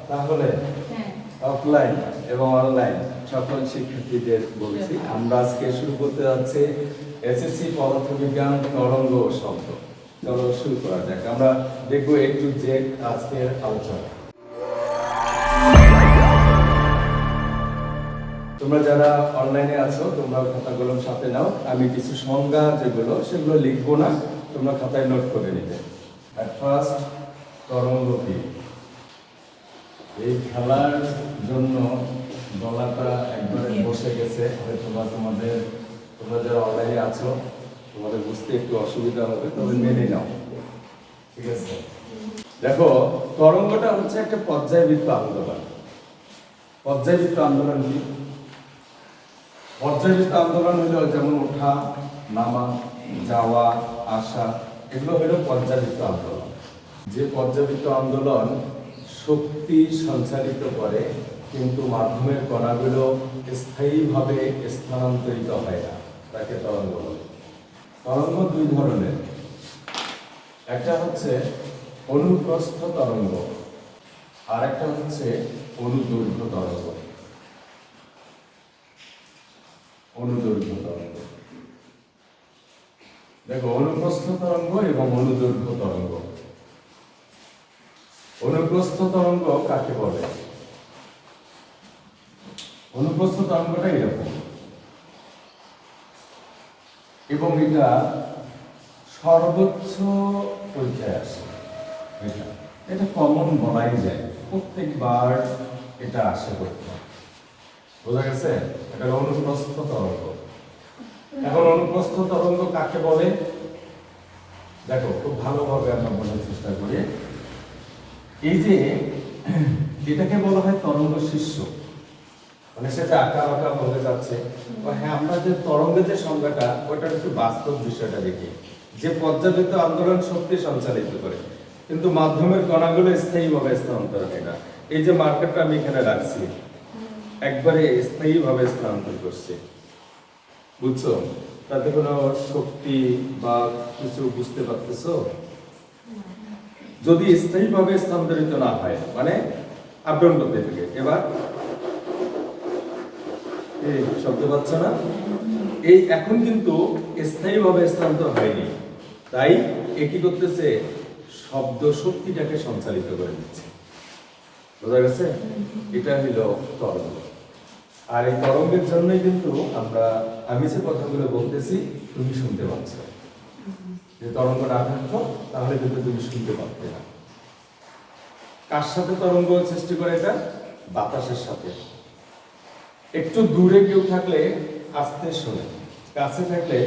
তাহলে অফলাইন এবং অনলাইন সকল শিক্ষার্থীদের বলছি আমরা আজকে শুরু করতে যাচ্ছি এসএসসি পদার্থবিজ্ঞান তরঙ্গ শব্দ। চলো শুরু করা যাক। আমরা দেখবো A to Z আজকের আলোচনা। তোমরা যারা অনলাইনে আছো তোমরা খাতা কলম সাথে নাও। আমি কিছু সংজ্ঞা যেগুলো সেগুলো লিখবো না, তোমরা খাতায় নোট করে নিবে। এট ফার্স্ট, তরঙ্গ কি? এই খেলার জন্য গলাটা একবারে বসে গেছে, হয়তো তোমরা যারা অনলাইনে আছো তোমাদের বুঝতে একটু অসুবিধা হবে, তবে মেনে নাও, ঠিক আছে? দেখো, তরঙ্গটা হচ্ছে একটা পর্যায়বৃত্ত আন্দোলন। পর্যায়বৃত্ত আন্দোলন কি? পর্যায়বৃত্ত আন্দোলন হলো যেমন ওঠা, নামা, যাওয়া, আসা, এগুলো হলো পর্যায়বৃত্ত আন্দোলন। যে পর্যায়বৃত্ত আন্দোলন শক্তি সঞ্চালিত করে কিন্তু মাধ্যমের কণাগুলো স্থায়ীভাবে স্থানান্তরিত হয় না, তাকে তরঙ্গ বলে। তরঙ্গ দুই ধরনের, একটা হচ্ছে অনুপ্রস্থ তরঙ্গ আর একটা হচ্ছে অনুদৈর্ঘ্য তরঙ্গ। অনুদৈর্ঘ্য তরঙ্গ, দেখো, অনুপ্রস্থ তরঙ্গ এবং অনুদৈর্ঘ্য তরঙ্গ। অনুপ্রস্থ তরঙ্গ কাকে বলে? অনুপ্রস্থ তরঙ্গটা এরকম এবং এটা সর্বোচ্চ পরীক্ষায় আসে। এটা কমন বলাই যায়, প্রত্যেকবার এটা আসে পরীক্ষা। বোঝা গেছে? এটা অনুপ্রস্থ তরঙ্গ। এখন অনুপ্রস্থ তরঙ্গ কাকে বলে? দেখো, খুব ভালোভাবে আমরা বোঝার চেষ্টা করি। এই যে এটাকে বলা হয় তরঙ্গ শীর্ষ, মানে সেটা আঁকা বাঁকা বলে যাচ্ছে। হ্যাঁ, আমরা যে তরঙ্গের যে সংজ্ঞাটা, ওটা একটু বাস্তব বিষয়টা দেখি। যে পর্যাবৃত্ত আন্দোলন শক্তি সঞ্চালিত করে কিন্তু মাধ্যমের কণাগুলো স্থায়ীভাবে স্থানান্তর হয় না। এই যে মার্কারটা আমি এখানে রাখছি, একবারে স্থায়ীভাবে স্থানান্তর করছে, বুঝছো? তাতে কোনো শক্তি বা কিছু বুঝতে পারতেছো? যদি স্থায়ীভাবে স্থানান্তরিত না হয়, মানে আপডাউন করতে থাকে। এবার এই শব্দ পাচ্ছ না? এই এখন কিন্তু স্থায়ীভাবে স্থানান্তর হয়নি, তাই কি করতেছে? শব্দ শক্তিটাকে সঞ্চালিত করে দিচ্ছে। বোঝা গেছে? এটা হলো তরঙ্গ। আর এই তরঙ্গের জন্যই কিন্তু আমি যে কথাগুলো বলতেছি তুমি শুনতে পাচ্ছ। যে তরঙ্গ না থাকতো তাহলে কিন্তু তুমি শুনতে পারতে না। কার সাথে তরঙ্গ সৃষ্টি করে? এটা বাতাসের সাথে। একটু দূরে কেউ থাকলে আস্তে শোনে, কাছে থাকলে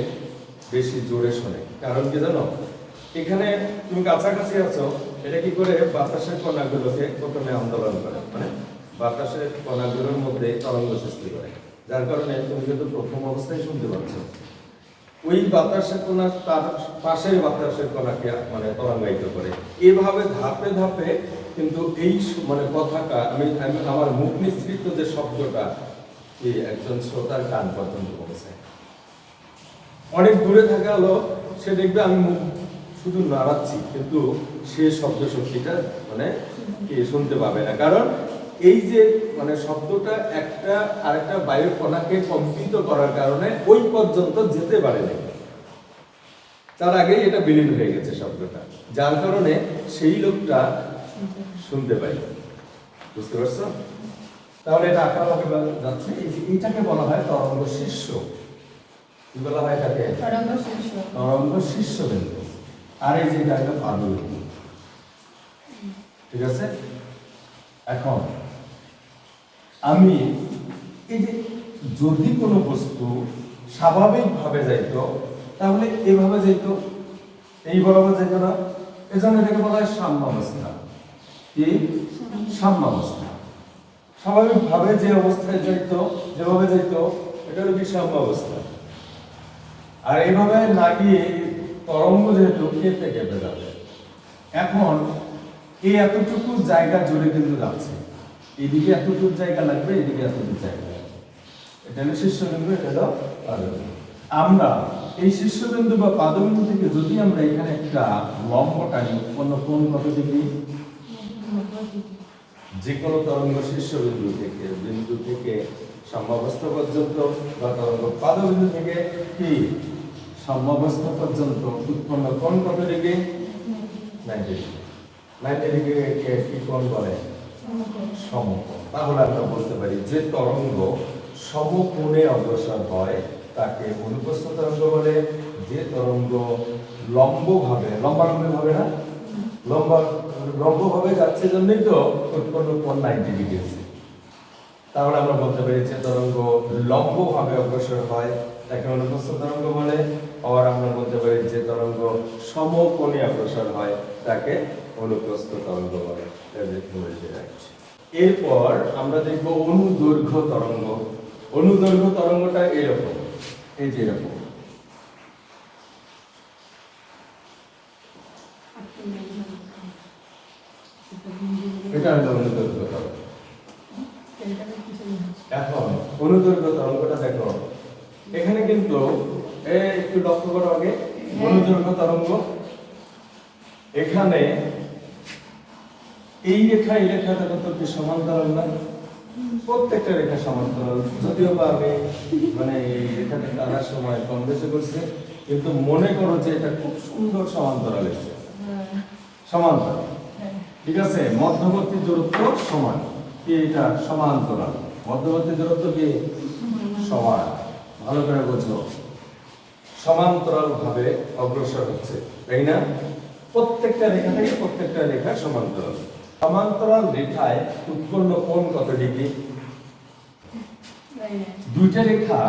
বেশি জোরে শোনে। কারণ কি জানো? এখানে তুমি কাছাকাছি আছো, এটা কি করে? বাতাসের কণাগুলোকে প্রথমে আন্দোলন করে, মানে বাতাসের কণাগুলোর মধ্যে তরঙ্গ সৃষ্টি করে, যার কারণে তুমি কিন্তু প্রথম অবস্থায় শুনতে পাচ্ছ। ওই বাতাসের কণা তার পাশের বাতাসের কণাকে মানে তরঙ্গায়িত করে। এভাবে ধাপে ধাপে কিন্তু এই মানে কথাটা আমি আমার মুখ নিঃসৃত যে শব্দটা একজন শ্রোতার কান পর্যন্ত পৌঁছে। অনেক দূরে থাকা হলো সে দেখবে আমি মুখ শুধু নাড়াচ্ছি, কিন্তু সে শব্দ শক্তিটা মানে শুনতে পাবে না। কারণ এই যে মানে শব্দটা একটা আরেকটা বায়ু কণাকে কম্পিত করার কারণে ওই পর্যন্ত যেতে পারে না, তার আগেই এটা বিলীন হয়ে গেছে শব্দটা, যার কারণে সেই লোকটা শুনতে পাই। বুঝতে পারছো? তাহলে এটা আঁকা বাঁকা যাচ্ছে। এইটাকে বলা হয় তরঙ্গ শীর্ষ। কি বলা হয় এটাকে? তরঙ্গ শীর্ষ বিন্দু। আর এই যে এটা একটা পাদবিন্দু, ঠিক আছে? এখন আমি এই যে যদি কোনো বস্তু স্বাভাবিকভাবে যাইতো তাহলে এভাবে যাইতো, এই বরাবর যাইতো না। এজন্য এটাকে বলা হয় সাম্যাবস্থা। কি? সাম্যাবস্থা। স্বাভাবিকভাবে যে অবস্থায় যাইতো, যেভাবে যাইতো, এটা হলো কি? সাম্যাবস্থা। আর এইভাবে না গিয়ে তরঙ্গ যেহেতু কেঁপে কেঁপে যাবে, এখন এই এতটুকু জায়গা জুড়ে কিন্তু যাচ্ছে। এদিকে এতটুকু জায়গা লাগবে, এদিকে এতটুকু জায়গা লাগবে। এটা হলো শীর্ষবিন্দু, এটা হলো পাদবিন্দু। আমরা এই শীর্ষবিন্দু বা পাদবিন্দু থেকে যদি আমরা এখানে একটা লম্ব টানি, কোন কত ডিগ্রি? যে কোনো তরঙ্গ শীর্ষবিন্দু থেকে সাম্যাবস্থা পর্যন্ত বা তরঙ্গ পাদবিন্দু থেকে কি সাম্যাবস্থা পর্যন্ত উৎপন্ন কোণ কত ডিগ্রি? 90 ডিগ্রি। 90 ডিগ্রিকে কি কোণ বলে? সমকোণ। তাহলে আমরা বলতে পারি যে তরঙ্গ সমকোণে অগ্রসর হয় তাকে অনুপ্রস্থ তরঙ্গ বলে। যে তরঙ্গ লম্বভাবে ভাবে না লম্বভাবে যাচ্ছে জন্যই তো উৎপন্ন কোণ 90 ডিগ্রি আছে। তাহলে আমরা বলতে পারি যে তরঙ্গ লম্বভাবে অগ্রসর হয় তাকে অনুপ্রস্থ তরঙ্গ বলে। আর আমরা বলতে পারি যে তরঙ্গ সমকোণে অগ্রসর হয় তাকে অনুপ্রস্থ তরঙ্গ বলে। এরপর আমরা দেখব অনুদৈর্ঘ্য তরঙ্গ। অনুদৈর্ঘ্য তরঙ্গটা এরকম, এই যে এরকম। এটা হলো অনুদৈর্ঘ্য তরঙ্গ। এখন অনুদৈর্ঘ্য তরঙ্গটা দেখো, এখানে কিন্তু একটু লক্ষ্য করো আগে, অনুদৈর্ঘ্য তরঙ্গ এখানে এই রেখাটা কত কি সমান্তরাল না? প্রত্যেকটা রেখা সমান্তরাল। যদিও বা আমি মানে এই রেখাটা টানার সময় কম বেশি করছি, কিন্তু মনে করো যে এটা খুব সুন্দর সমান্তরাল এসেছে, সমান্তরাল। ঠিক আছে, মধ্যবর্তী দূরত্ব সমান, কি এটা সমান্তরাল। মধ্যবর্তী দূরত্ব কি সমান, ভালো করে বোঝো। সমান্তরাল ভাবে অগ্রসর হচ্ছে, তাই না? প্রত্যেকটা রেখা থেকে প্রত্যেকটা রেখা সমান্তরাল। সমান্তরাল রেখায় উৎপন্ন কোণ কত ডিগ্রি? দুইটা রেখা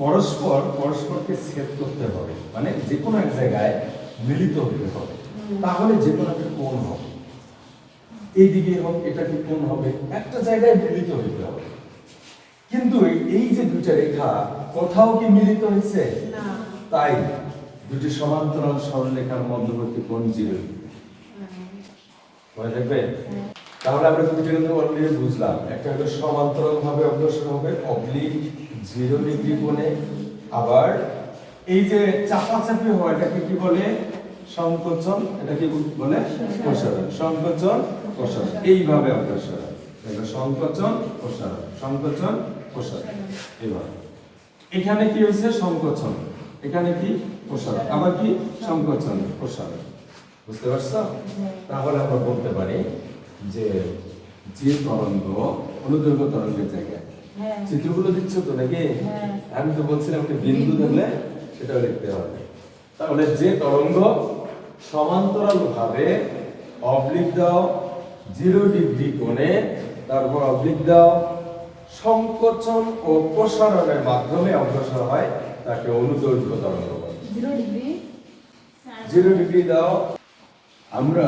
পরস্পরকে ছেদ করতে হবে, মানে যে কোনো এক জায়গায় মিলিত হতে হবে, তাহলে যে কোনো একটা কোণ হবে। এই দিকে হোক, এটা কি কোণ হবে, একটা জায়গায় মিলিত হতে হবে। কিন্তু এই যে দুইটা রেখা কোথাও কি মিলিত হয়েছে না, তাই দুটি সমান্তরাল সরলরেখার মধ্যবর্তী কোণ 0 মনে থাকবে। তাহলে আমরা দুইটা কিন্তু অলরেডি বুঝলাম, একটা হলো সমান্তরাল ভাবে অগ্রসর হবে অবলিক 0 ডিগ্রি কোণে, আবার এই যে চাপাচাপি হয় এটাকে কি বলে? সংকোচন। এটা কি বলে? প্রসারণ। সংকোচন প্রসারণ, এইভাবে অগ্রসর হয়। এটা সংকোচন প্রসারণ, সংকোচন প্রসারণ, এইভাবে। এখানে কি হয়েছে? সংকোচন, এখানে কি প্রসারণ, আবার কি সংকোচন প্রসারণ। বুঝতে পারছো? তাহলে আমরা বলতে পারি যে যে তরঙ্গ অনুদৈর্ঘ্য তরঙ্গের জায়গায় চিত্রগুলো দিচ্ছ তো নাকি? আমি তো বলছিলাম একটা বিন্দু ধরলে সেটাও লিখতে হবে। তাহলে যে তরঙ্গ সমান্তরাল ভাবে অবলিক দাও 0 ডিগ্রি কোণে, তারপর অবলিক দাও সংকোচন ও প্রসারণের মাধ্যমে অগ্রসর হয় তাকে অনুদৈর্ঘ্য তরঙ্গ বলে। 0 ডিগ্রি দাও। আমরা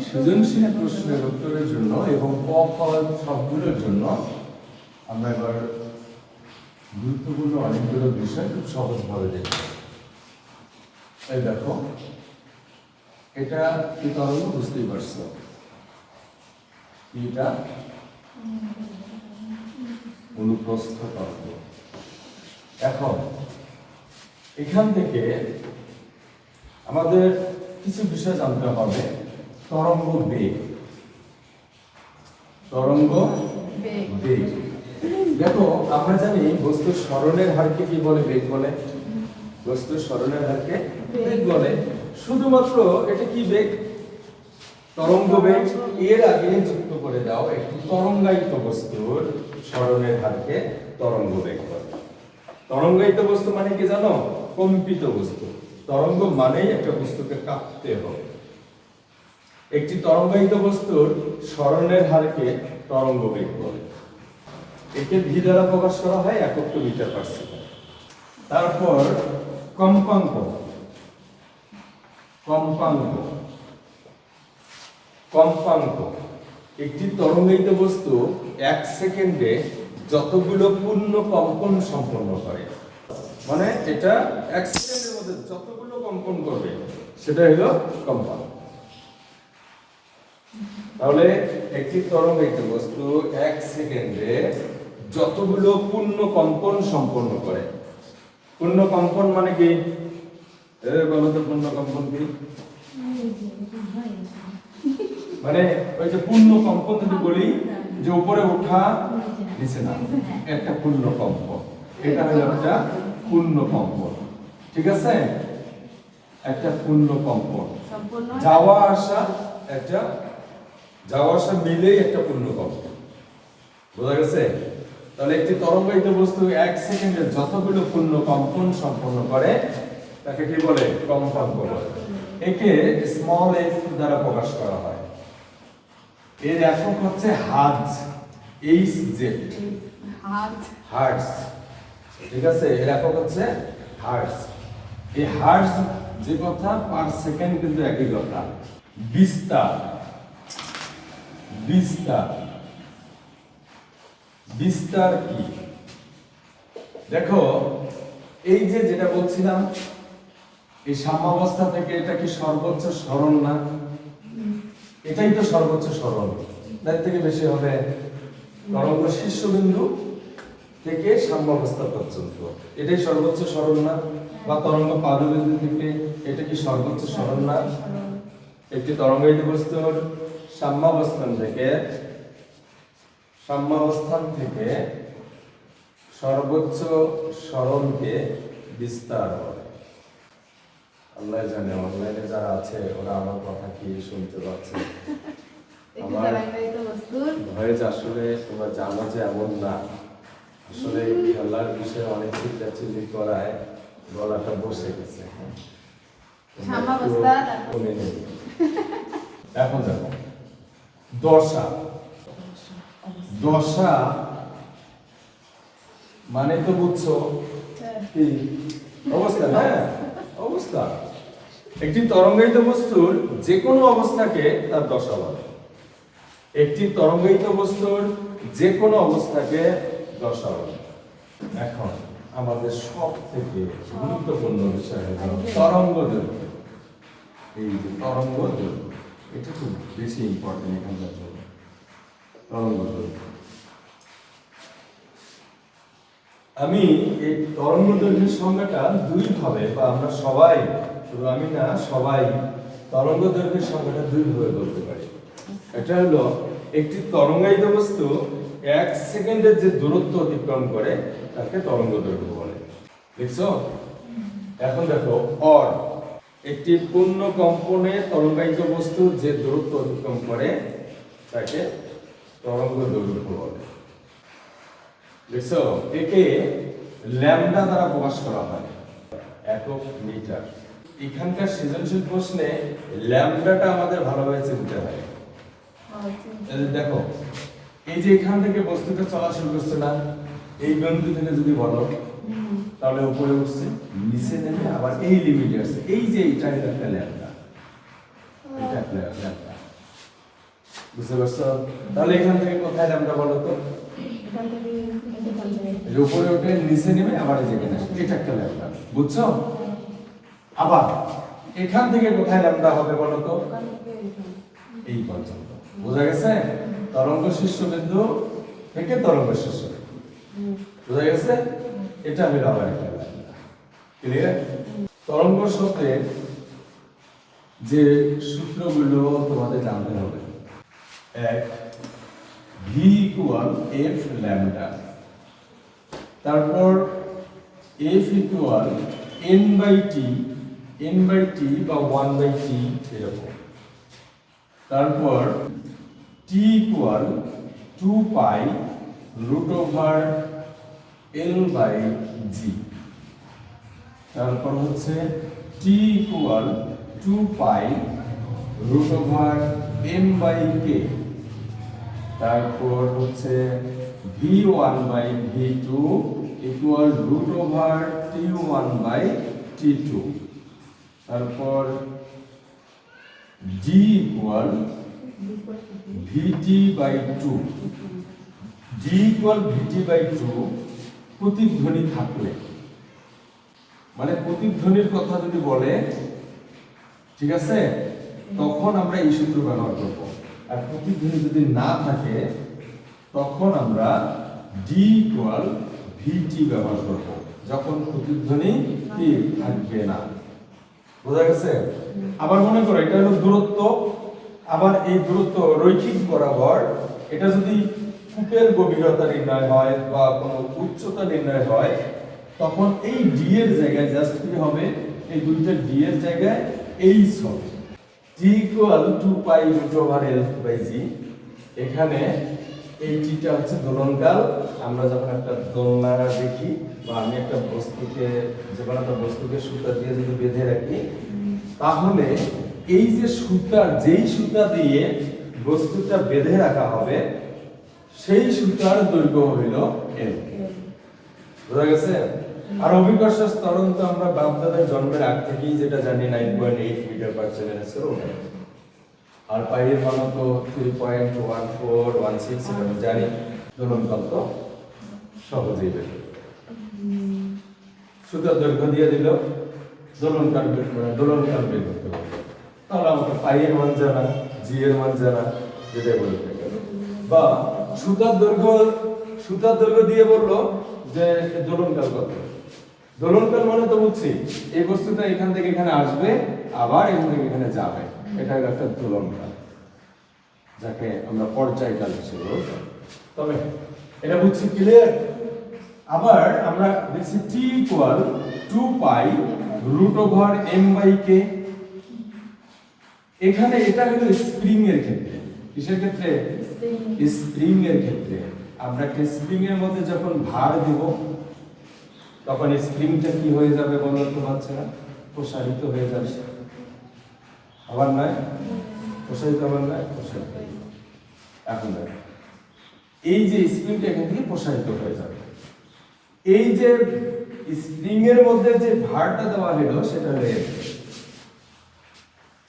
সৃজনশীল প্রশ্নের উত্তরের জন্য এবং ক খ সবগুলোর জন্য আমরা এবার গুরুত্বপূর্ণ অনেকগুলো বিষয় খুব সহজভাবে দেখব। এই দেখো, এটা কি তরঙ্গ? বুঝতেই পারছো এটা অনুপ্রস্থ তরঙ্গ। এখন এখান থেকে আমাদের কিছু বিষয় জানতে হবে। তরঙ্গ বেগ, তরঙ্গ বেগ। দেখো, আমরা জানি বস্তুর সরণের হারকে কি বলে? বেগ বলে। বস্তুর সরণের হারকে বেগ বলে। শুধুমাত্র এটা কি বেগ? তরঙ্গ বেগ। এর আগে যুক্ত করে দাও একটি তরঙ্গায়িত বস্তুর সরণের হারকে তরঙ্গ বেগ বলে। তরঙ্গায়িত বস্তু মানে কি জানো? কম্পিত বস্তু। তরঙ্গ মানেই একটা বস্তুকে কাঁপতে হবে। একটি তরঙ্গায়িত বস্তুর সরণের হারকে তরঙ্গ বেগ বলে। একে ভি দ্বারা প্রকাশ করা হয়, একক মিটার পার সেকেন্ড। তারপর কম্পাঙ্ক। কম্পাঙ্ক, কম্পাঙ্ক একটি তরঙ্গায়িত বস্তু 1 সেকেন্ডে যতগুলো পূর্ণ কম্পন সম্পন্ন করে, মানে এটা 1 সেকেন্ডের মধ্যে যতগুলো কম্পন করবে সেটা হলো কম্পাঙ্ক। তাহলে একটি তরঙ্গায়িত বস্তু 1 সেকেন্ডে যতগুলো পূর্ণ কম্পন সম্পন্ন করে। পূর্ণ কম্পন মানে কি? বলো তো, পূর্ণ কম্পন কি? মানে ওই যে পূর্ণ কম্পন যদি বলি যে উপরে ওঠা নিচে না, একটা পূর্ণ কম্পন, এটা হলো একটা পূর্ণ কম্পন। ঠিক আছে, একটা পূর্ণ কম্পন, যাওয়া আসা, একটা যাওয়া আসা মিলেই একটা পূর্ণ কম্পন। বোঝা গেছে? তাহলে একটি তরঙ্গায়িত বস্তু 1 সেকেন্ডে যতগুলো পূর্ণ কম্পন সম্পন্ন করে তাকে কি বলে? কম্পাঙ্ক বলে। একে স্মল f দ্বারা প্রকাশ করা হয়। এর একক হচ্ছে হার্জ, HZ, হার্জ। ঠিক আছে, এর একক হচ্ছে হার্জ। এই হার্জ যে কথা পার সেকেন্ড কিন্তু একই কথা। বিস্তার, বিস্তার, বিস্তার কি? দেখো এই যে যেটা বলছিলাম, এই সাম্যাবস্থা থেকে এটা কি সর্বোচ্চ সরল না? এটাই তো সর্বোচ্চ সরল, তার থেকে বেশি হবে তরঙ্গ শীর্ষবিন্দু থেকে সাম্যাবস্থা পর্যন্ত, এটাই সর্বোচ্চ সরল না? বা তরঙ্গ পাদবিন্দু থেকে এটা কি সর্বোচ্চ সরল না? একটি তরঙ্গায়িত বস্তুর সাম্যাবস্থান থেকে সর্বোচ্চ সরলকে বিস্তার বলে। আল্লাহ জানে অনলাইনে যারা আছে ওরা আমার কথা কি শুনতে পাচ্ছে। আমার ভয়েস আসলে তোমরা জানো যে এমন না, আসলে খেলার বিষয়ে অনেক চিল্লাচিল্লি করায় গলাটা বসে গেছে। এখন দেখো দশা, দশা মানে তো বুঝছো কি অবস্থা? হ্যাঁ, অবস্থা। একটি তরঙ্গায়িত বস্তুর যে কোনো অবস্থাকে তার দশা বলে। একটি তরঙ্গায়িত বস্তুর যে কোনো অবস্থাকে দশা বলে। এখন আমাদের সব থেকে গুরুত্বপূর্ণ বিষয় হলো তরঙ্গ দৈর্ঘ্য। এই যে তরঙ্গ দৈর্ঘ্য, এটা খুব বেশি ইম্পর্টেন্ট এখানকার জন্য। তরঙ্গ দৈর্ঘ্য, আমি এই তরঙ্গ দৈর্ঘ্যের সংজ্ঞাটা দুই ভাবে, বা আমরা সবাই, শুধু আমি না সবাই তরঙ্গ দৈর্ঘ্যের সংজ্ঞাটা দুই ভাবে বলতে পারি। এটা হলো একটি তরঙ্গায়িত বস্তু 1 সেকেন্ডের যে দূরত্ব অতিক্রম করে তাকে তরঙ্গ দৈর্ঘ্য বলে। দেখছো? এখন দেখো অর, একটি পূর্ণ কম্পনে তরঙ্গায়িত বস্তু যে দূরত্ব অতিক্রম করে তাকে তরঙ্গ দৈর্ঘ্য বলে। দেখছো, একে ল্যামডা দ্বারা প্রকাশ করা হয়, একক মিটার। এখানকার সৃজনশীল প্রশ্নে ল্যামডাটা আমাদের ভালোভাবে চিনতে হয়। দেখো এই যে এখান থেকে বস্তুটা চলা শুরু করছে না, এই বিন্দু থেকে যদি বলো তাহলে উপরে উঠছে, নিচে নেমে আবার এই লিমিটে আসছে, এই যে এইটা একটা ল্যামডা, এটা একটা ল্যামডা। বুঝতে পারছো? তাহলে এখান থেকে কোথায় ল্যামডা বলো তো? উপরে উঠে নিচে নেমে আবার যেখানে আসছে, এটা একটা ল্যামডা। বুঝছো? আবার এখান থেকে কোথায় ল্যামডা হবে বলো তো? এই পর্যন্ত। বোঝা গেছে? তরঙ্গ শীর্ষবিন্দু থেকে তরঙ্গ শীর্ষবিন্দু। বোঝা গেছে? এটা হলো আবার একটা ল্যামডা। ক্লিয়ার? তরঙ্গ শব্দের যে সূত্রগুলো তোমাদের জানতে হবে। এক, v ইকুয়াল f ল্যামডা, তারপর f equal n by t বা 1 বাই t এরকম, তারপর t equal 2 pi root over l by g, তারপর হচ্ছে t equal 2 pi root over m by k, তারপর হচ্ছে v1 by v2 equal root over t1 by t2, তারপর d equal vt by 2, d equal vt by 2 প্রতিধ্বনি থাকলে, মানে প্রতিধ্বনির কথা যদি বলে, ঠিক আছে, তখন আমরা এই সূত্র ব্যবহার করব। আর প্রতিধ্বনি যদি না থাকে তখন আমরা d ইকুয়াল vt ব্যবহার করব, যখন প্রতিধ্বনি কি থাকবে না। বোঝা গেছে? আবার মনে করো এটা হলো দূরত্ব, আবার এই দূরত্ব রৈখিক বরাবর, এটা যদি কূপের গভীরতা নির্ণয় হয় বা কোনো উচ্চতা নির্ণয় হয়, তখন এই ডি এর জায়গায় জাস্ট কি হবে, এই দুইটা ডি এর জায়গায় এইচ হবে। T equal 2 pi root over L by g. এখানে এই টিটা হচ্ছে দোলনকাল। আমরা যখন একটা দোলনা দেখি বা আমি একটা বস্তুকে, যে কোনো একটা বস্তুকে সুতা দিয়ে যদি বেঁধে রাখি, তাহলে এই যে যেই সুতা দিয়ে বস্তুটা বেঁধে রাখা হবে, সেই সুতার দৈর্ঘ্য হইল এল। বুঝা গেছে? আর অভিকর্ষ ত্বরণ তো আমরা বাপ-দাদার জন্মের আগ থেকেই যেটা জানি 9.8 মিটার পার সেকেন্ড ওটা। আর পাইয়ের মান তো 3.1416 এটা আমরা জানি। দোলনকাল তো সহজেই বের করতে পারি। সুতার দৈর্ঘ্য দিয়ে দিল, দোলনকাল বের করতে পারবে। তাহলে আমাকে পাইয়ের মান জানা, জি এর মান জানা, যেটা বলতে গেল। বা সুতার দৈর্ঘ্য দিয়ে বললো যে দোলনকাল কত। দোলনকাল মানে তো বুঝছি এই বস্তুটা এখান থেকে এখানে আসবে, আবার এখান থেকে এখানে যাবে, এটা একটা দোলনকাল, যাকে আমরা পর্যায়কাল হিসেবে বলছি। তবে এটা বুঝছি ক্লিয়ার? আবার আমরা দেখছি T equal 2 pi root over M by K. এখানে এটা হলো স্প্রিং এর ক্ষেত্রে। কিসের ক্ষেত্রে? স্প্রিং এর ক্ষেত্রে। আমরা একটা স্প্রিং এর মধ্যে যখন ভার দেব, তখন স্প্রিংটা কি হয়ে যাবে বলো তো বাচ্চারা? প্রসারিত হয়ে যাবে। আবার নয় প্রসারিত, আবার নয় প্রসারিত। এখন দেখো, এই যে স্প্রিংটা এখান থেকে প্রসারিত হয়ে যাবে। এই যে স্প্রিং এর মধ্যে যে ভারটা দেওয়া হলো সেটা হলো এম।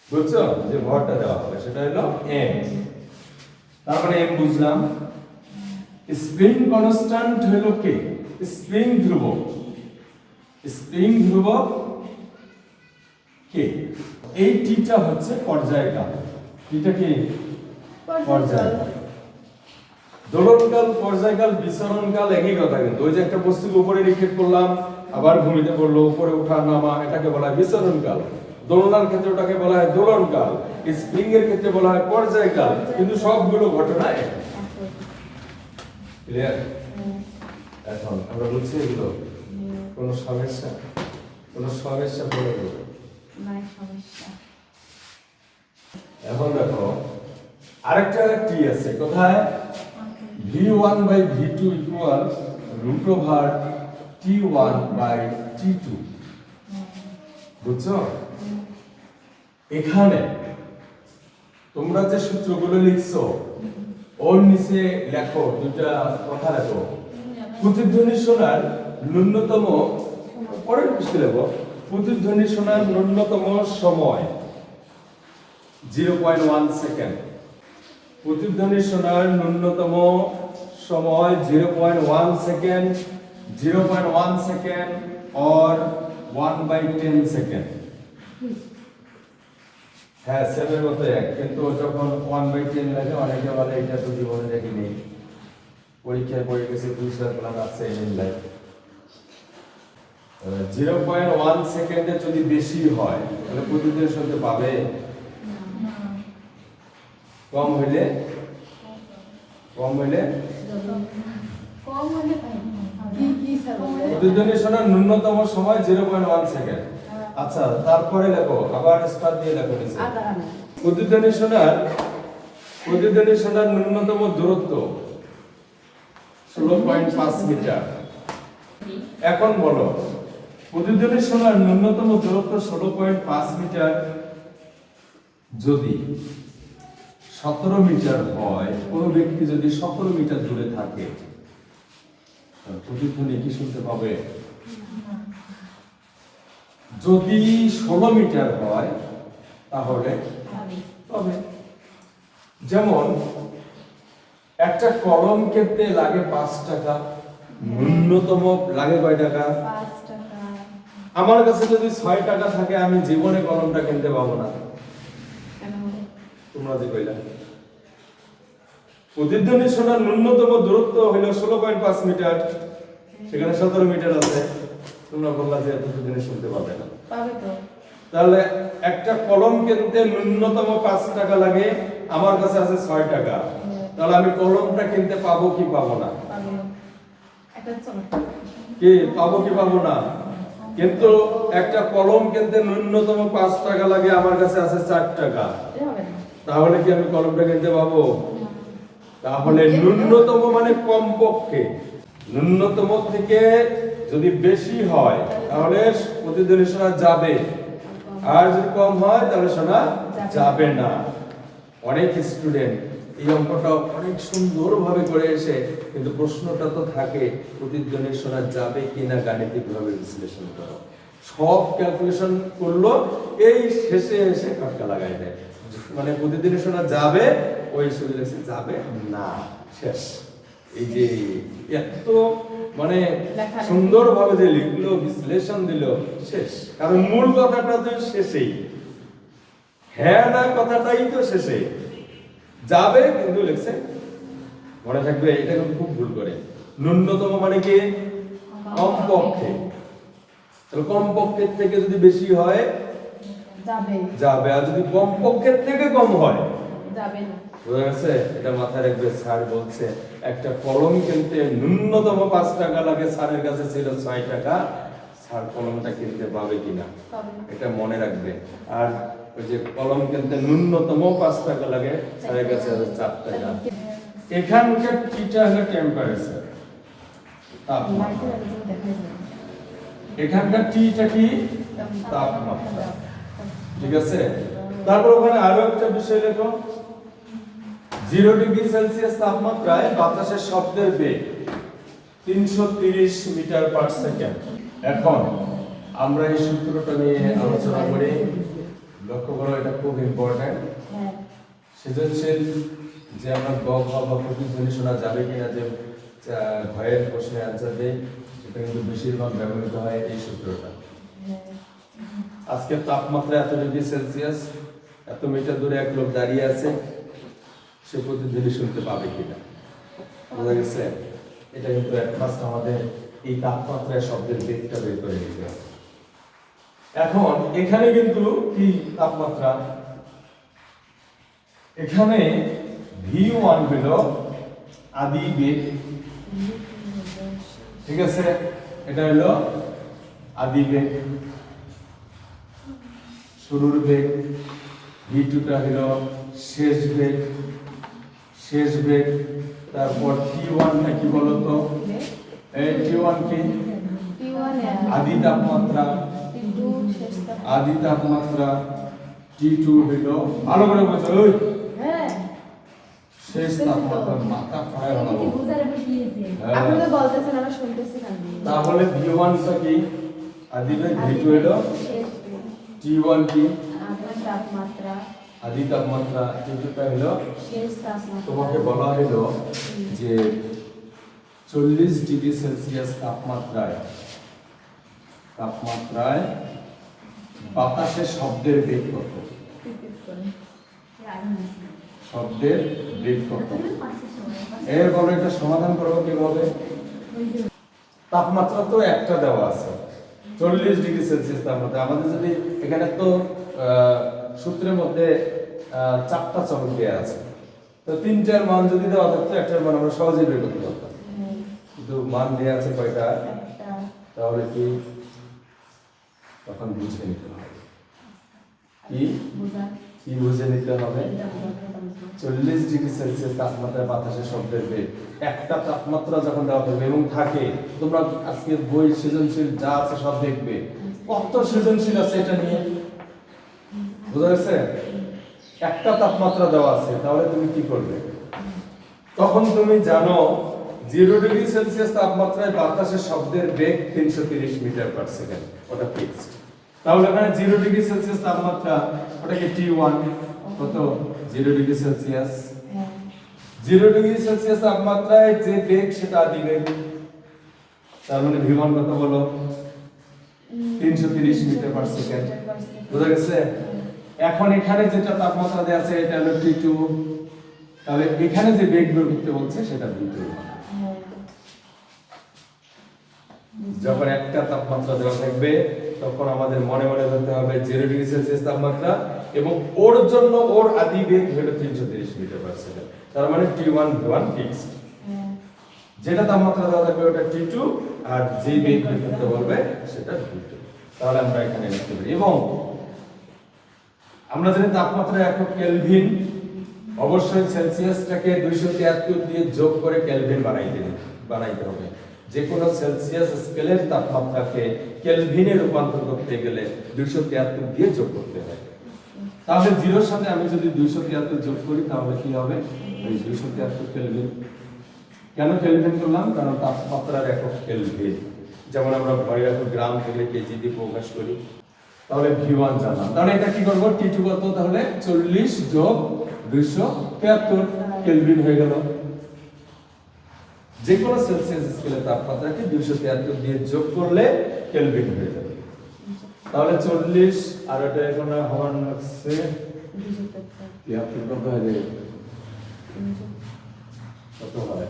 বুঝছো? যে ভরটা দেওয়া হবে সেটা হলো এম। তার মানে এম বুঝলাম। স্প্রিং কনস্ট্যান্ট হলো কে? স্প্রিং ধ্রুবক। স্প্রিং ধ্রুবক কে। এই টিটা হচ্ছে পর্যায়কাল। টিটা কি? পর্যায়কাল। দোলনকাল, পর্যায়কাল, বিচরণকাল একই কথা, কিন্তু ওই যে একটা বস্তুকে উপরে নিক্ষেপ করলাম, আবার ভূমিতে পড়লো, উপরে ওঠা নামা, এটাকে বলা হয় বিচরণকাল। দোলনার ক্ষেত্রে ওটাকে বলা হয় দোলনকাল, স্প্রিং এর ক্ষেত্রে বলা হয় পর্যায়কাল, কিন্তু সবগুলো ঘটনা এক। ক্লিয়ার? এখন আমরা বলছি এগুলো কোনো সমস্যা পড়ে গেল না? সমস্যা। এখন দেখো আরেকটা টি আছে কোথায়? v1 by v2 equal root over t1 by t2। বুঝছো? এখানে তোমরা যে সূত্রগুলো লিখছো ওর নিচে লেখো, দুইটা কথা লেখো। প্রতিধ্বনি শোনার ন্যূনতম, পরের পৃষ্ঠে লেখো, প্রতিধ্বনি শোনার ন্যূনতম সময় 0.1 সেকেন্ড। প্রতিধ্বনি শোনার ন্যূনতম সময় 0.1 সেকেন্ড, 0.1 সেকেন্ড or 1/10 সেকেন্ড। হ্যাঁ, সেভের মতো এক, কিন্তু যখন 1/10 লাগে অনেকে বলে এটা তো জীবনে দেখিনি, পরীক্ষায় পড়ে গেছে 200 প্লাস আছে এই লাইফ। 0.1 সেকেন্ডে যদি বেশি হয় তাহলে প্রতিধ্বনি শুনতে পাবে? কম হইলে প্রতিধ্বনি শোনার ন্যূনতম সময় 0.1 সেকেন্ড। আচ্ছা, তারপরে লেখো, আবার স্টার দিয়ে লেখো নিচে। প্রতিধ্বনি শোনার ন্যূনতম দূরত্ব 16.5 মিটার। এখন বলো, প্রতিধ্বনি শোনার ন্যূনতম দূরত্ব 16.5 মিটার যদি 17 মিটার হয়, কোন ব্যক্তি যদি 17 মিটার দূরে থাকে, প্রতিধ্বনি কি শুনতে পাবে? যদি 16 মিটার হয় তাহলে পাবে। যেমন একটা কলম কিনতে লাগে 5 টাকা, ন্যূনতম লাগে কয় টাকা? 5 টাকা। আমার কাছে যদি 6 টাকা থাকে আমি জীবনে কলমটা কিনতে পাবো না। তোমরা যে কইলা প্রতিধ্বনি শোনার ন্যূনতম দূরত্ব হলো 16.5 মিটার, সেখানে 17 মিটার আছে, তোমরা বললা যে প্রতিধ্বনি শুনতে পাবে না। পাবে তো। তাহলে একটা কলম কিনতে ন্যূনতম 5 টাকা লাগে, আমার কাছে আছে 6 টাকা, তাহলে আমি কলমটা কিনতে পাবো কি পাবো না? কি পাবো কি পাবো না? কিন্তু একটা কলম কিনতে ন্যূনতম 5 টাকা লাগে, আমার কাছে আছে 4 টাকা, তাহলে কি আমি কলমটা কিনতে পাবো? তাহলে ন্যূনতম মানে কমপক্ষে, ন্যূনতম থেকে যদি বেশি হয় তাহলে প্রতিদিন শোনা যাবে, আর যদি কম হয় তাহলে শোনা যাবে না। অনেক স্টুডেন্ট এই অঙ্কটা অনেক সুন্দরভাবে করে এসে, কিন্তু প্রশ্নটা তো থাকে প্রতিদিনের শোনা যাবে কিনা গাণিতিকভাবে বিশ্লেষণ করো, সব ক্যালকুলেশন করলো, এই শেষে এসে কাটকা লাগাই দেয়, মানে প্রতিদিন শোনা যাবে, ওই শুধু লেখছে যাবে না, শেষ। এই যে এত মানে সুন্দরভাবে যে লিখলো, বিশ্লেষণ দিল, শেষ। কারণ মূল কথাটা তো শেষেই, হ্যাঁ না কথাটাই তো শেষে, যাবে কিন্তু লিখছে, মনে থাকবে, এটা কিন্তু খুব ভুল করে। ন্যূনতম মানে কি? কমপক্ষে, তাহলে কমপক্ষের থেকে যদি বেশি হয় যাবে, যাবে, আর যদি কমপক্ষের থেকে কম হয় যাবে না। বুঝা গেছে? এটা মাথায় রাখবে। স্যার বলছে একটা কলম কিনতে ন্যূনতম 5 টাকা লাগে, স্যারের কাছে ছিল 6 টাকা, স্যার কলমটা কিনতে পাবে কিনা এটা মনে রাখবে। আর ওই যে কলম কিনতে ন্যূনতম 5 টাকা লাগে, স্যারের কাছে আছে 4 টাকা। এখানকার টিটা হলো টেম্পারেচার, তাপমাত্রা। এখানকার টিটা কি? তাপমাত্রা। ঠিক আছে? তারপর ওখানে আরো একটা বিষয় লেখো, 0 ডিগ্রি সেলসিয়াস তাপমাত্রায় বাতাসের শব্দের বেগ 330 মিটার পার সেকেন্ড। এখন আমরা এই সূত্রটা নিয়ে আলোচনা করি। লক্ষ্য করো, এটা খুব ইম্পর্টেন্ট। সৃজনশীল যে আমরা গ ঘ বা প্রতিধ্বনি শোনা যাবে কিনা, যে ঘয়ের প্রশ্নে আনসার দেই, সেটা কিন্তু বেশিরভাগ ব্যবহৃত হয় এই সূত্রটা। আজকে তাপমাত্রা এত ডিগ্রি সেলসিয়াস, এত মিটার দূরে এক লোক দাঁড়িয়ে আছে, সে প্রতিধ্বনি শুনতে পাবে কিনা। বোঝা গেছে? এটা কিন্তু ফার্স্ট আমাদের এই তাপমাত্রায় শব্দের বেগটা বের করে নিতে হবে। এখন এখানে কিন্তু কি তাপমাত্রা, এখানে V1 হলো আদি বেগ, ঠিক আছে? এটা হলো আদি বেগ, শুরুর বেগ। V2 টা হলো শেষ বেগ, শেষ বেগ। তারপর T1 টা কি বলতো? এই T1 কি? আদি তাপমাত্রা, আদি তাপমাত্রা। T2 হলো, ভালো করে বুঝো, ওই শেষ তাপমাত্রা। মাথা খারাপ হলো, আপনি তো বলতেছেন, আমরা শুনতেছি না। তাহলে V1 টা কি? আদি বেগ। V2 হলো T1 কি? তাপমাত্রা, আদি তাপমাত্রা। T2 টা হলো শেষ তাপমাত্রা। তোমাকে বলা হলো যে 40 ডিগ্রি সেলসিয়াস তাপমাত্রায় বাতাসের শব্দের বেগ কত? শব্দের বেগ কত? এর বলো, এটা সমাধান করবো কিভাবে? তাপমাত্রা তো একটা দেওয়া আছে, 40 ডিগ্রি সেলসিয়াস তাপমাত্রা। আমাদের যদি এখানে তো সূত্রের মধ্যে 4টা চলক দেওয়া আছে, তো 3টার মান যদি দেওয়া থাকতো, একটার মান আমরা সহজেই বের করতে পারতাম। কিন্তু মান দেওয়া আছে কয়টা? তাহলে কি তখন বুঝে নিতে হবে। কি বুঝে নিতে হবে? 40 ডিগ্রি সেলসিয়াস তাপমাত্রায় বাতাসের শব্দের বেগ, একটা তাপমাত্রা যখন দেওয়া থাকবে এবং থাকে, তোমরা আজকে বই সৃজনশীল যা আছে সব দেখবে, কত সৃজনশীল আছে এটা নিয়ে। বুঝা গেছে? একটা তাপমাত্রা দেওয়া আছে, তাহলে তুমি কি করবে? তখন তুমি জানো 0 ডিগ্রি সেলসিয়াস তাপমাত্রায় বাতাসের শব্দের বেগ 330 মিটার পার সেকেন্ড, ওটা ফিক্সড। তাহলে এখানে 0 ডিগ্রি সেলসিয়াস তাপমাত্রা, ওটাকে T1 কত? 0 ডিগ্রি সেলসিয়াস। 0 ডিগ্রি সেলসিয়াস তাপমাত্রায় যে বেগ সেটা আদি বেগ, তার মানে V1 কত বলো? 330 মিটার পার সেকেন্ড। বুঝা গেছে? এখন এখানে যেটা তাপমাত্রা দেওয়া আছে এটা হলো T2, তাহলে এখানে যে বেগ বের করতে বলছে সেটা V2। যখন একটা তাপমাত্রা দেওয়া থাকবে তখন আমাদের মনে মনে ধরতে হবে 0 ডিগ্রি সেলসিয়াস তাপমাত্রা এবং ওর জন্য ওর আদি বেগ হলো 330 মিটার পার সেকেন্ড। তার মানে T1 V1 ফিক্সড। যেটা তাপমাত্রা দেওয়া থাকবে ওটা T2 আর যে বেগ করতে বলবে সেটা V2। তাহলে আমরা এখানে লিখতে পারি। এবং আমরা জানি তাপমাত্রা একক কেলভিন, অবশ্যই সেলসিয়াসটাকে 273 দিয়ে যোগ করে কেলভিন বানাইতে হবে। যে কোনো সেলসিয়াস স্কেলের তাপমাত্রাকে কেলভিনে রূপান্তর করতে গেলে 273 দিয়ে যোগ করতে হয়। তাহলে 0 এর সাথে আমি যদি 273 যোগ করি তাহলে কি হবে? এই 273 কেলভিন। কেন কেলভিন করলাম? কারণ তাপমাত্রার একক কেলভিন। যেমন আমরা ভরের একক গ্রাম থেকে কেজি দিয়ে প্রকাশ করি। তাহলে V1 জানলাম। তাহলে এটা কি করব? T2 কত? তাহলে 40 যোগ 273 কেলভিন হয়ে গেল। যে কোনো সেলসিয়াস স্কেলের তাপমাত্রাকে 273 দিয়ে যোগ করলে কেলভিন হয়ে যাবে। তাহলে 40 আর এটা এখন হওয়ার লাগছে 73 কত হয় রে? কত হয়?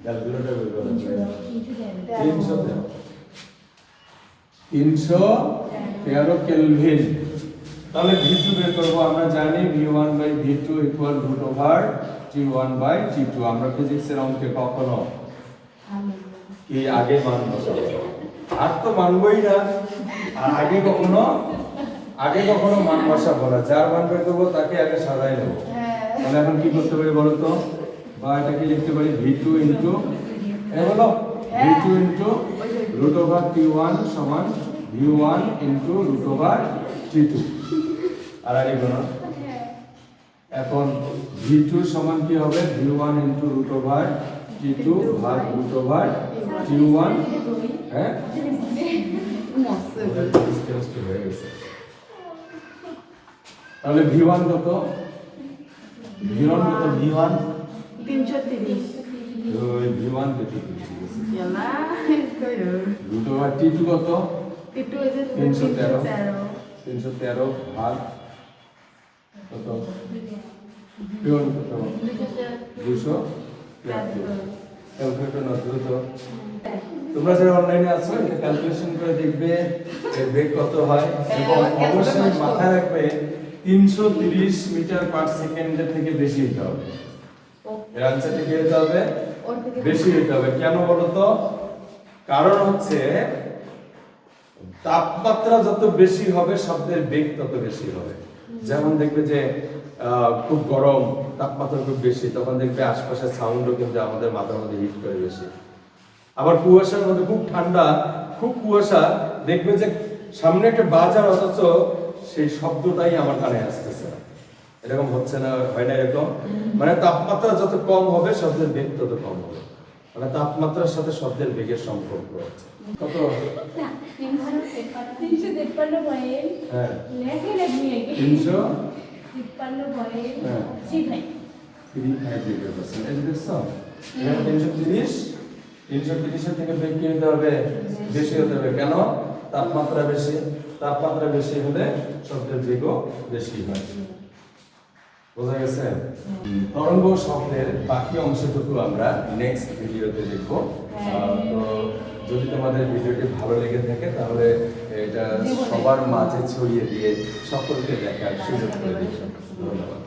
ক্যালকুলেটর বের করো। 313 কেলভিন। তাহলে V2 বের করব। আমরা জানি V1/V2 √T1/T2। আমরা ফিজিক্সের অঙ্কে কখনো কি আগে মান বসাবো? আর তো মানবই না। আর আগে কখনো মান বসাবো না। যার মান বের করব তাকে আগে সাজাই নেব। তাহলে এখন কি করতে পারি বলো তো? বা এটাকে লিখতে পারি V2 ইনটু বলো V2 ইনটু √T1 সমান V1 ইনটু √T2। আর আগে গুণ। এখন V2 সমান কি হবে? V1 ইনটু √T2 ভাগ √T1। হ্যাঁ, হয়ে গেছে। তাহলে V1 কত? V1 কত? V1 330। ওই V1 কত? ইয়ালা কইরো। √T2 কত? T2 is 313 ভাগ কত? V1 কত? 273। ক্যালকুলেটর না দ্রুত। তোমরা যারা অনলাইনে আছো এটা ক্যালকুলেশন করে দেখবে এর বেগ কত হয়। এবং অবশ্যই মাথায় রাখবে 330 মিটার পার সেকেন্ডের থেকে বেশি হতে হবে। এর আনসারটা কি হতে হবে? বেশি হতে হবে। কেন বলো তো? কারণ হচ্ছে তাপমাত্রা যত বেশি হবে শব্দের বেগ তত বেশি হবে। যেমন দেখবে যে খুব গরম, তাপমাত্রা খুব বেশি, তখন দেখবে আশপাশের সাউন্ডও কিন্তু আমাদের মাথার মধ্যে হিট করে বেশি। আবার কুয়াশার মধ্যে খুব ঠান্ডা, খুব কুয়াশা, দেখবে যে সামনে একটা বাজার অথচ সেই শব্দটাই আমার কানে আসতেছে না। এরকম হচ্ছে না? হয় না এরকম? মানে তাপমাত্রা যত কম হবে শব্দের বেগ তত কম হবে। মানে তাপমাত্রার সাথে শব্দের বেগের সম্পর্ক আছে। কত? 353 পয়েন্ট। হ্যাঁ, লেখে লাগবে 353 পয়েন্ট। হ্যাঁ, 35 35%। এই দেখছো? এখানে 330 এর থেকে বেগ কি হতে হবে? বেশি হতে হবে। কেন? তাপমাত্রা বেশি। তাপমাত্রা বেশি হলে শব্দের বেগও বেশি হয়। বোঝা গেছে? তরঙ্গ শব্দের বাকি অংশটুকু আমরা নেক্সট ভিডিওতে দেখব। তো যদি তোমাদের ভিডিওটি ভালো লেগে থাকে তাহলে এটা সবার মাঝে ছড়িয়ে দিয়ে সকলকে দেখার সুযোগ করে দিন। ধন্যবাদ।